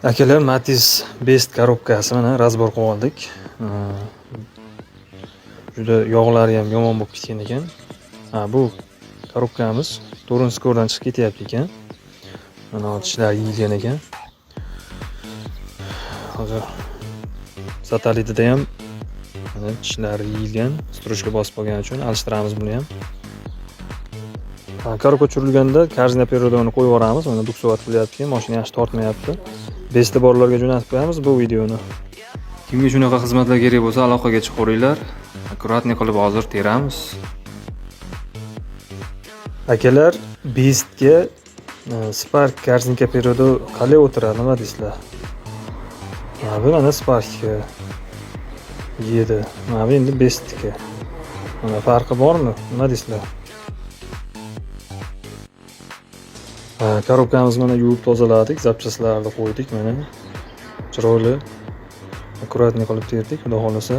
Akalar, Matiz Best korobkasi mana razbor qilib oldik. Juda yog'lari ham yomon bo'lib ketgan ekan. Bu korobkamiz To'rinskodan chiqib ketyapti ekan. Mana tishlar yeyilgan ekan. Hozir satelitida ham mana tishlar yeyilgan, strochka bosib qolgani uchun alishtiramiz buni ham. Korobka tushirilganda karjina perodoni qo'yib yuboramiz. Mana duksovat qilyapti, mashina yaxshi tortmayapti. Besti borlarga jo'natib qo'yamiz bu videoni. Kimga shunaqa xizmatlar kerak bo'lsa, aloqaga chiqaveringlar. Akkuratni qilib hozir teramiz. Akalar, Bestga Spark karjinka perodo qalay o'tiradi, nima deysizlar? Bu mana Sparkga yedi. Mana bu endi Bestga. Mana farqi bormi? Nima deysizlar? Korobkamiz mana yuvib tozaladik, zapchastlarni qo'ydik, mana chiroyli akkuratni qilib terdik, xudo xolasa.